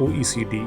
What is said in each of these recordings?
OECD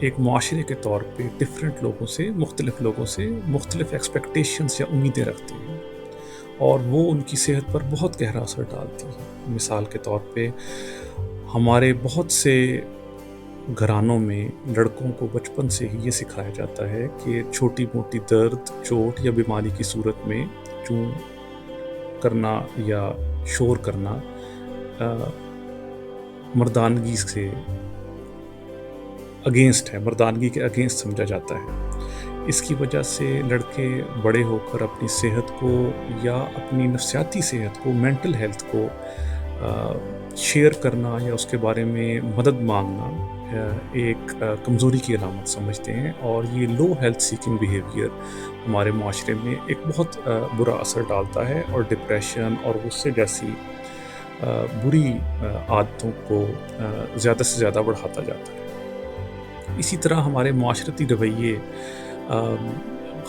ایک معاشرے کے طور پہ مختلف لوگوں سے مختلف ایکسپیکٹیشنز یا امیدیں رکھتے ہیں، اور وہ ان کی صحت پر بہت گہرا اثر ڈالتی ہے۔ مثال کے طور پہ ہمارے بہت سے گھرانوں میں لڑکوں کو بچپن سے ہی یہ سکھایا جاتا ہے کہ چھوٹی موٹی درد، چوٹ یا بیماری کی صورت میں چوں کرنا یا شور کرنا مردانگی سے مردانگی کے اگینسٹ سمجھا جاتا ہے۔ اس کی وجہ سے لڑکے بڑے ہو کر اپنی صحت کو یا اپنی نفسیاتی صحت کو، مینٹل ہیلتھ کو شیئر کرنا یا اس کے بارے میں مدد مانگنا ایک کمزوری کی علامت سمجھتے ہیں، اور یہ لو ہیلتھ سیکنگ بیہیویئر ہمارے معاشرے میں ایک بہت برا اثر ڈالتا ہے، اور ڈپریشن اور غصے جیسی بری عادتوں کو زیادہ سے زیادہ بڑھاتا جاتا ہے۔ اسی طرح ہمارے معاشرتی رویے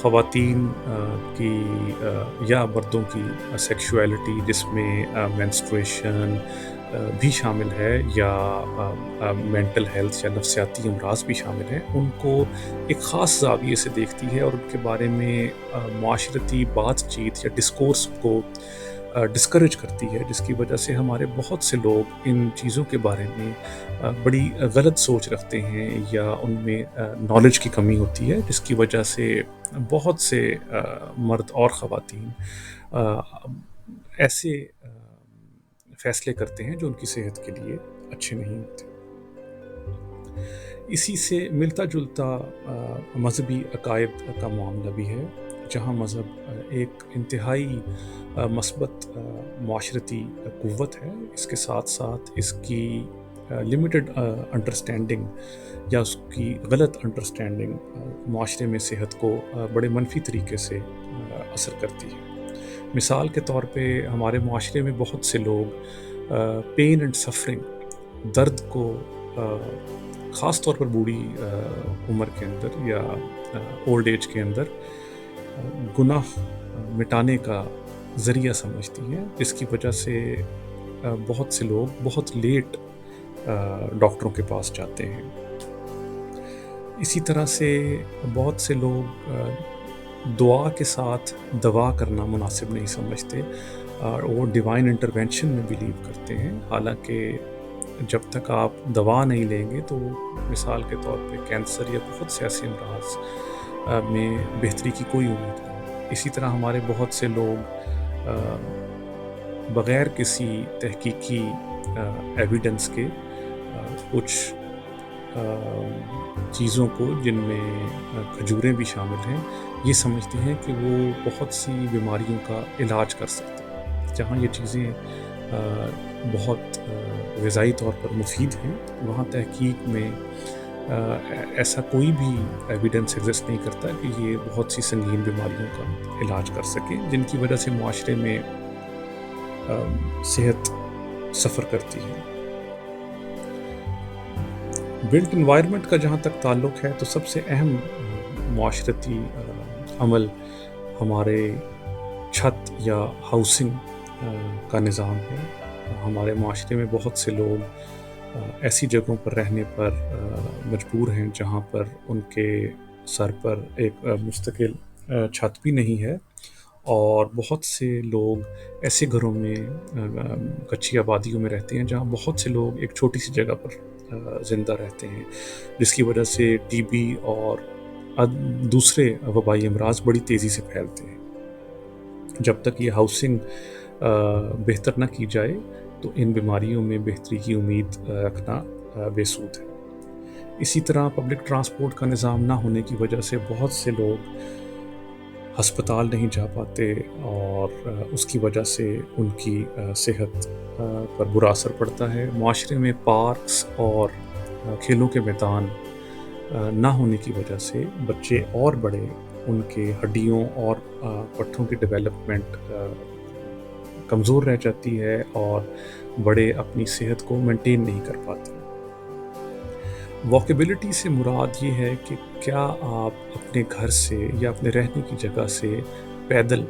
خواتین کی یا مردوں کی سیکشولیٹی، جس میں مینسٹریشن بھی شامل ہے، یا مینٹل ہیلتھ یا نفسیاتی امراض بھی شامل ہیں، ان کو ایک خاص زاویے سے دیکھتی ہے، اور ان کے بارے میں معاشرتی بات چیت یا ڈسکورس کو ڈسکریج کرتی ہے، جس کی وجہ سے ہمارے بہت سے لوگ ان چیزوں کے بارے میں بڑی غلط سوچ رکھتے ہیں، یا ان میں نالج کی کمی ہوتی ہے، جس کی وجہ سے بہت سے مرد اور خواتین ایسے فیصلے کرتے ہیں جو ان کی صحت کے لیے اچھے نہیں ہوتے۔ اسی سے ملتا جلتا مذہبی عقائد کا معاملہ بھی ہے، جہاں مذہب ایک انتہائی مثبت معاشرتی قوت ہے۔ اس کے ساتھ ساتھ اس کی لمیٹڈ انڈرسٹینڈنگ یا اس کی غلط انڈرسٹینڈنگ معاشرے میں صحت کو بڑے منفی طریقے سے اثر کرتی ہے۔ مثال کے طور پہ ہمارے معاشرے میں بہت سے لوگ پین اینڈ سفرنگ، درد کو خاص طور پر بوڑھی عمر کے اندر یا اولڈ ایج کے اندر گناہ مٹانے کا ذریعہ سمجھتی ہیں، جس کی وجہ سے بہت سے لوگ بہت لیٹ ڈاکٹروں کے پاس جاتے ہیں۔ اسی طرح سے بہت سے لوگ دعا کے ساتھ دوا کرنا مناسب نہیں سمجھتے، اور وہ ڈیوائن انٹرونشن میں بلیو کرتے ہیں، حالانکہ جب تک آپ دوا نہیں لیں گے تو مثال کے طور پہ کینسر یا بہت سے ایسے امراض میں بہتری کی کوئی امید نہیں۔ اسی طرح ہمارے بہت سے لوگ بغیر کسی تحقیقی ایویڈنس کے کچھ چیزوں کو، جن میں کھجوریں بھی شامل ہیں، یہ سمجھتے ہیں کہ وہ بہت سی بیماریوں کا علاج کر سکتے ہیں۔ جہاں یہ چیزیں بہت غذائی طور پر مفید ہیں، وہاں تحقیق میں ایسا کوئی بھی ایویڈنس ایگزسٹ نہیں کرتا کہ یہ بہت سی سنگین بیماریوں کا علاج کر سکیں، جن کی وجہ سے معاشرے میں صحت سفر کرتی ہے۔ بلٹ انوائرمنٹ کا جہاں تک تعلق ہے تو سب سے اہم معاشرتی عمل ہمارے چھت یا ہاؤسنگ کا نظام ہے۔ ہمارے معاشرے میں بہت سے لوگ ایسی جگہوں پر رہنے پر مجبور ہیں جہاں پر ان کے سر پر ایک مستقل چھت بھی نہیں ہے، اور بہت سے لوگ ایسے گھروں میں کچی آبادیوں میں رہتے ہیں جہاں بہت سے لوگ ایک چھوٹی سی جگہ پر زندہ رہتے ہیں، جس کی وجہ سے ٹی بی اور دوسرے وبائی امراض بڑی تیزی سے پھیلتے ہیں۔ جب تک یہ ہاؤسنگ بہتر نہ کی جائے تو ان بیماریوں میں بہتری کی امید رکھنا بے سود ہے۔ اسی طرح پبلک ٹرانسپورٹ کا نظام نہ ہونے کی وجہ سے بہت سے لوگ ہسپتال نہیں جا پاتے، اور اس کی وجہ سے ان کی صحت پر برا اثر پڑتا ہے۔ معاشرے میں پارکس اور کھیلوں کے میدان نہ ہونے کی وجہ سے بچے اور بڑے، ان کے ہڈیوں اور پٹھوں کی ڈیولپمنٹ کمزور رہ جاتی ہے، اور بڑے اپنی صحت کو مینٹین نہیں کر پاتے۔ واکیبلٹی سے مراد یہ ہے کہ کیا آپ اپنے گھر سے یا اپنے رہنے کی جگہ سے پیدل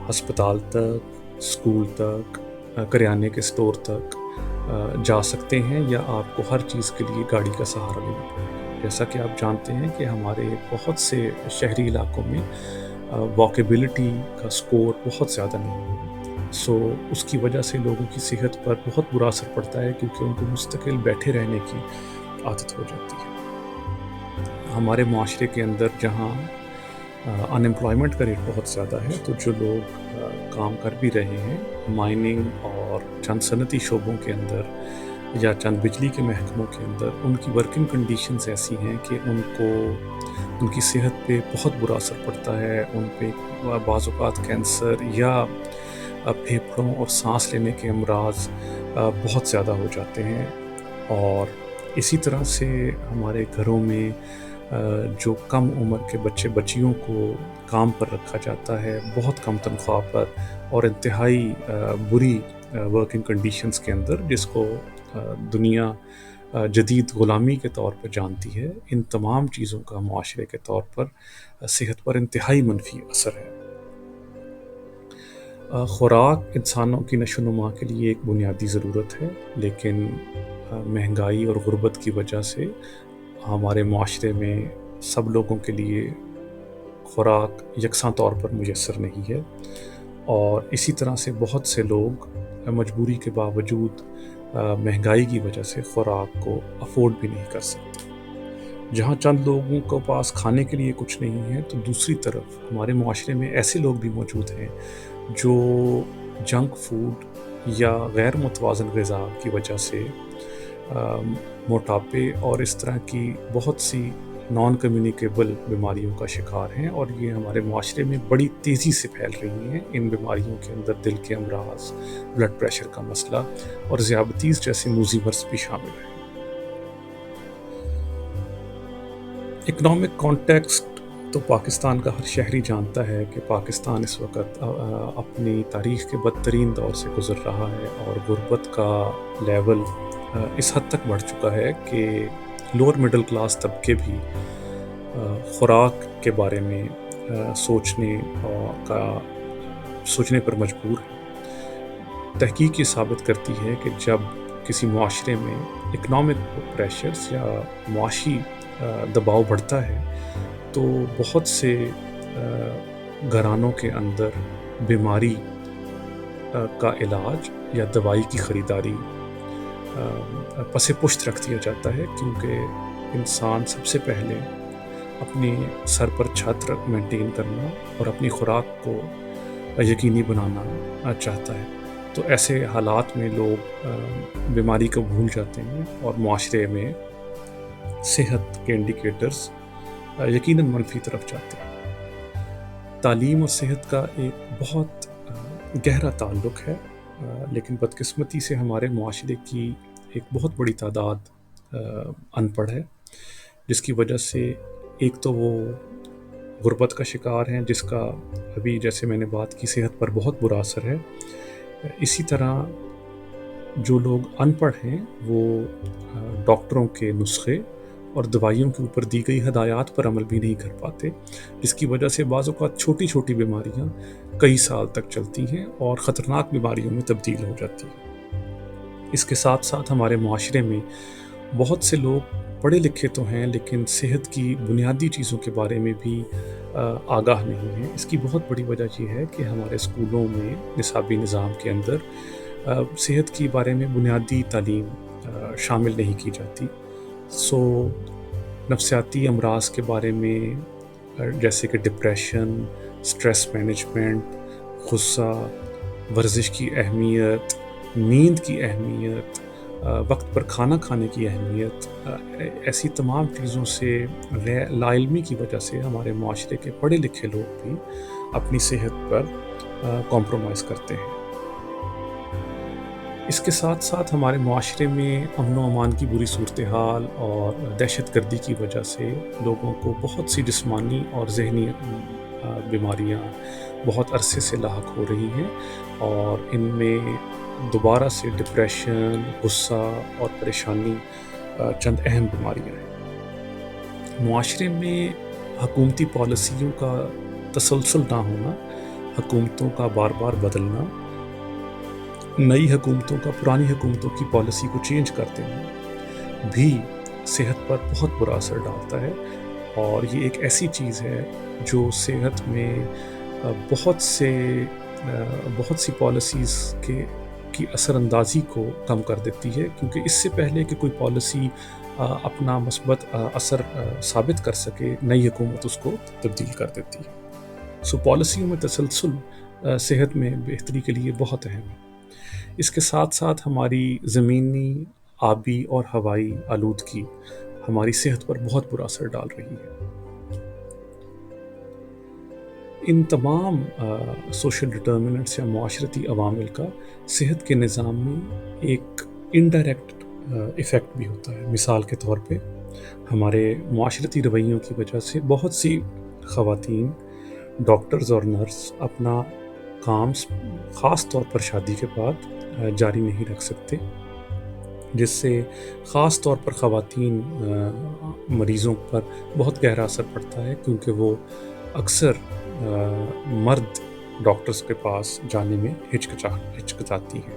ہسپتال تک، اسکول تک، کریانے کے اسٹور تک جا سکتے ہیں، یا آپ کو ہر چیز کے لیے گاڑی کا سہارا لینا پڑے گا۔ جیسا کہ آپ جانتے ہیں کہ ہمارے بہت سے شہری علاقوں میں واکیبلٹی کا سکور بہت زیادہ نہیں ہے، سو اس کی وجہ سے لوگوں کی صحت پر بہت برا اثر پڑتا ہے، کیونکہ ان کو مستقل بیٹھے رہنے کی عادت ہو جاتی ہے۔ ہمارے معاشرے کے اندر جہاں ان امپلائمنٹ کا ریٹ بہت زیادہ ہے، تو جو لوگ کام کر بھی رہے ہیں مائننگ اور چند صنعتی شعبوں کے اندر یا چند بجلی کے محکموں کے اندر، ان کی ورکنگ کنڈیشنز ایسی ہیں کہ ان کی صحت پہ بہت برا اثر پڑتا ہے، ان پہ بعض اوقات کینسر یا پھیپھڑوں اور سانس لینے کے امراض بہت زیادہ ہو جاتے ہیں۔ اور اسی طرح سے ہمارے گھروں میں جو کم عمر کے بچے بچیوں کو کام پر رکھا جاتا ہے بہت کم تنخواہ پر اور انتہائی بری ورکنگ کنڈیشنز کے اندر، جس کو دنیا جدید غلامی کے طور پر جانتی ہے، ان تمام چیزوں کا معاشرے کے طور پر صحت پر انتہائی منفی اثر ہے۔ خوراک انسانوں کی نشو و نما کے لیے ایک بنیادی ضرورت ہے، لیکن مہنگائی اور غربت کی وجہ سے ہمارے معاشرے میں سب لوگوں کے لیے خوراک یکساں طور پر میسر نہیں ہے، اور اسی طرح سے بہت سے لوگ مجبوری کے باوجود مہنگائی کی وجہ سے خوراک کو افورڈ بھی نہیں کر سکتے۔ جہاں چند لوگوں کو پاس کھانے کے لیے کچھ نہیں ہے، تو دوسری طرف ہمارے معاشرے میں ایسے لوگ بھی موجود ہیں جو جنک فوڈ یا غیر متوازن غذا کی وجہ سے موٹاپے اور اس طرح کی بہت سی نان کمیونیکیبل بیماریوں کا شکار ہیں، اور یہ ہمارے معاشرے میں بڑی تیزی سے پھیل رہی ہیں۔ ان بیماریوں کے اندر دل کے امراض، بلڈ پریشر کا مسئلہ اور ذیابیطس جیسے موذی مرض بھی شامل ہیں۔ اکنامک کانٹیکسٹ تو پاکستان کا ہر شہری جانتا ہے کہ پاکستان اس وقت اپنی تاریخ کے بدترین دور سے گزر رہا ہے، اور غربت کا لیول اس حد تک بڑھ چکا ہے کہ لوور مڈل کلاس طبقے بھی خوراک کے بارے میں سوچنے پر مجبور ہے۔ تحقیق یہ ثابت کرتی ہے کہ جب کسی معاشرے میں اکنامک پریشرز یا معاشی دباؤ بڑھتا ہے، تو بہت سے گھرانوں کے اندر بیماری کا علاج یا دوائی کی خریداری پس پشت رکھ دیا جاتا ہے، کیونکہ انسان سب سے پہلے اپنی سر پر چھت مینٹین کرنا اور اپنی خوراک کو یقینی بنانا چاہتا ہے۔ تو ایسے حالات میں لوگ بیماری کو بھول جاتے ہیں، اور معاشرے میں صحت کے انڈیکیٹرز یقیناً منفی طرف جاتے ہیں۔ تعلیم اور صحت کا ایک بہت گہرا تعلق ہے، لیکن بدقسمتی سے ہمارے معاشرے کی ایک بہت بڑی تعداد ان پڑھ ہے، جس کی وجہ سے ایک تو وہ غربت کا شکار ہیں، جس کا ابھی جیسے میں نے بات کی صحت پر بہت برا اثر ہے۔ اسی طرح جو لوگ ان پڑھ ہیں وہ ڈاکٹروں کے نسخے اور دوائیوں کے اوپر دی گئی ہدایات پر عمل بھی نہیں کر پاتے، جس کی وجہ سے بعض اوقات چھوٹی چھوٹی بیماریاں کئی سال تک چلتی ہیں اور خطرناک بیماریوں میں تبدیل ہو جاتی ہیں۔ اس کے ساتھ ساتھ ہمارے معاشرے میں بہت سے لوگ پڑھے لکھے تو ہیں، لیکن صحت کی بنیادی چیزوں کے بارے میں بھی آگاہ نہیں ہیں۔ اس کی بہت بڑی وجہ یہ ہے کہ ہمارے اسکولوں میں نصابی نظام کے اندر صحت کے بارے میں بنیادی تعلیم شامل نہیں کی جاتی۔ سو نفسیاتی امراض کے بارے میں جیسے کہ ڈپریشن، سٹریس مینجمنٹ، غصہ، ورزش کی اہمیت، نیند کی اہمیت، وقت پر کھانا کھانے کی اہمیت، ایسی تمام چیزوں سے لا علمی کی وجہ سے ہمارے معاشرے کے پڑھے لکھے لوگ بھی اپنی صحت پر کمپرومائز کرتے ہیں۔ اس کے ساتھ ساتھ ہمارے معاشرے میں امن و امان کی بری صورتحال اور دہشت گردی کی وجہ سے لوگوں کو بہت سی جسمانی اور ذہنی بیماریاں بہت عرصے سے لاحق ہو رہی ہیں، اور ان میں دوبارہ سے ڈپریشن، غصہ اور پریشانی چند اہم بیماریاں ہیں۔ معاشرے میں حکومتی پالیسیوں کا تسلسل نہ ہونا، حکومتوں کا بار بار بدلنا، نئی حکومتوں کا پرانی حکومتوں کی پالیسی کو چینج کر دینا بھی صحت پر بہت برا اثر ڈالتا ہے، اور یہ ایک ایسی چیز ہے جو صحت میں بہت سی پالیسیز کی اثر اندازی کو کم کر دیتی ہے، کیونکہ اس سے پہلے کہ کوئی پالیسی اپنا مثبت اثر ثابت کر سکے، نئی حکومت اس کو تبدیل کر دیتی ہے۔ پالیسیوں میں تسلسل صحت میں بہتری کے لیے بہت اہم ہے۔ اس کے ساتھ ساتھ ہماری زمینی، آبی اور ہوائی آلودگی ہماری صحت پر بہت برا اثر ڈال رہی ہے۔ ان تمام سوشل ڈٹرمنٹس یا معاشرتی عوامل کا صحت کے نظام میں ایک انڈائریکٹ ایفیکٹ بھی ہوتا ہے۔ مثال کے طور پہ ہمارے معاشرتی رویوں کی وجہ سے بہت سی خواتین، ڈاکٹرز اور نرس اپنا کام خاص طور پر شادی کے بعد جاری نہیں رکھ سکتے، جس سے خاص طور پر خواتین مریضوں پر بہت گہرا اثر پڑتا ہے، کیونکہ وہ اکثر مرد ڈاکٹرز کے پاس جانے میں ہچکچاتی ہیں۔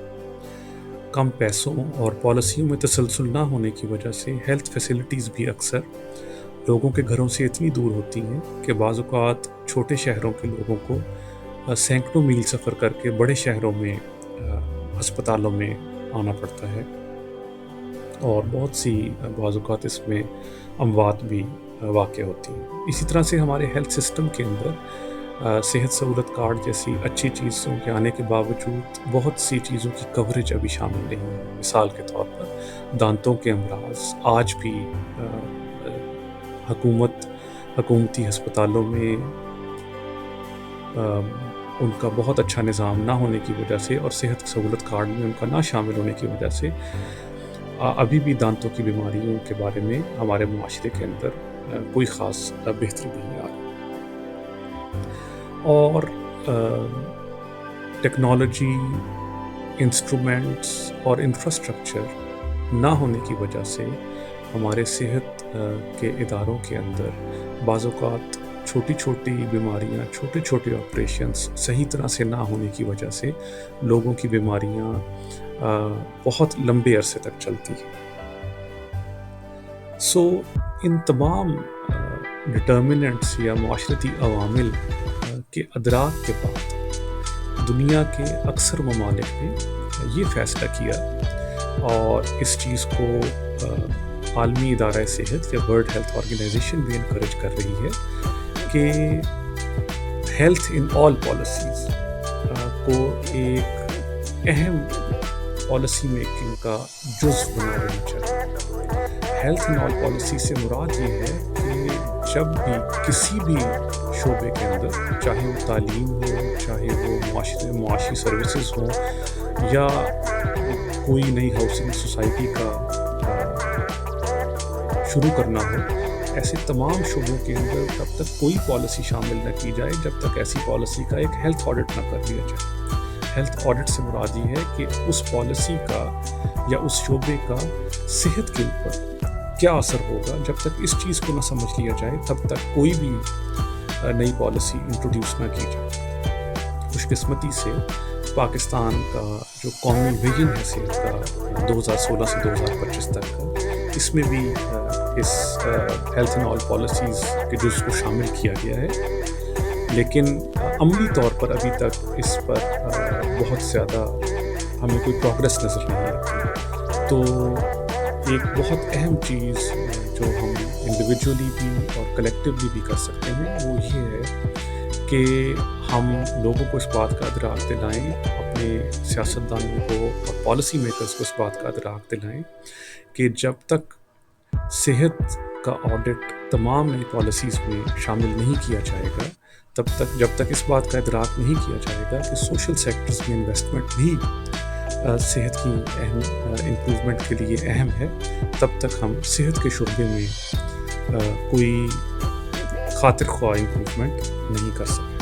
کم پیسوں اور پالیسیوں میں تسلسل نہ ہونے کی وجہ سے ہیلتھ فیسلٹیز بھی اکثر لوگوں کے گھروں سے اتنی دور ہوتی ہیں کہ بعض اوقات چھوٹے شہروں کے لوگوں کو سینکڑوں میل سفر کر کے بڑے شہروں میں ہسپتالوں میں آنا پڑتا ہے، اور بہت سی بعض اوقات اس میں اموات بھی واقع ہوتی ہیں۔ اسی طرح سے ہمارے ہیلتھ سسٹم کے اندر صحت سہولت کارڈ جیسی اچھی چیزوں کے آنے کے باوجود بہت سی چیزوں کی کوریج ابھی شامل نہیں ہے۔ مثال کے طور پر دانتوں کے امراض آج بھی حکومتی ہسپتالوں میں ان کا بہت اچھا نظام نہ ہونے کی وجہ سے اور صحت سہولت کارڈ میں ان کا نہ شامل ہونے کی وجہ سے ابھی بھی دانتوں کی بیماریوں کے بارے میں ہمارے معاشرے کے اندر کوئی خاص بہتری نہیں آ رہی۔ اور ٹیکنالوجی، انسٹرومنٹس اور انفراسٹرکچر نہ ہونے کی وجہ سے ہمارے صحت کے اداروں کے اندر بعض اوقات چھوٹی چھوٹی بیماریاں، چھوٹے چھوٹے آپریشنز صحیح طرح سے نہ ہونے کی وجہ سے لوگوں کی بیماریاں بہت لمبے عرصے تک چلتی ہیں۔ ان تمام ڈٹرمنٹس یا معاشرتی عوامل کے ادراک کے بعد دنیا کے اکثر ممالک نے یہ فیصلہ کیا، اور اس چیز کو عالمی ادارہ صحت یا ورلڈ ہیلتھ آرگنائزیشن بھی انکریج کر رہی ہے کہ ہیلتھ ان آل پالیسیز کو ایک اہم پالیسی میکنگ کا جزو بنا دینا چاہیے۔ ہیلتھ ان آل پالیسی سے مراد یہ ہے کہ جب بھی کسی بھی شعبے کے اندر، چاہے وہ تعلیم ہو، چاہے وہ معاشی سروسز ہوں، یا کوئی نئی ہاؤسنگ سوسائٹی کا شروع کرنا ہو، ایسے تمام شعبوں کے اندر تب تک کوئی پالیسی شامل نہ کی جائے جب تک ایسی پالیسی کا ایک ہیلتھ آڈٹ نہ کر لیا جائے۔ ہیلتھ آڈٹ سے مراد یہ ہے کہ اس پالیسی کا یا اس شعبے کا صحت کے اوپر کیا اثر ہوگا، جب تک اس چیز کو نہ سمجھ لیا جائے تب تک کوئی بھی نئی پالیسی انٹروڈیوس نہ کی جائے۔ خوش قسمتی سے پاکستان کا جو قومی ویژن ہے صحت کا 2016 سے 2025 تک کا، اس میں بھی اس ہیلتھ اینڈ آل پالیسیز کے جز کو شامل کیا گیا ہے، لیکن عملی طور پر ابھی تک اس پر بہت زیادہ ہمیں کوئی پروگریس نظر نہیں آتی۔ تو ایک بہت اہم چیز جو ہم انڈیویجولی بھی اور کلیکٹیولی بھی کر سکتے ہیں وہ یہ ہے کہ ہم لوگوں کو اس بات کا ادراک دلائیں، اپنے سیاستدانوں کو اور پالیسی میکرز کو اس بات کا ادراک دلائیں کہ جب تک صحت کا آڈٹ تمام نئی پالیسیز میں شامل نہیں کیا جائے گا، جب تک اس بات کا ادراک نہیں کیا جائے گا کہ سوشل سیکٹرز میں انویسٹمنٹ بھی صحت کی اہم امپروومنٹ کے لیے اہم ہے، تب تک ہم صحت کے شعبے میں کوئی خاطر خواہ امپروومنٹ نہیں کر سکتے۔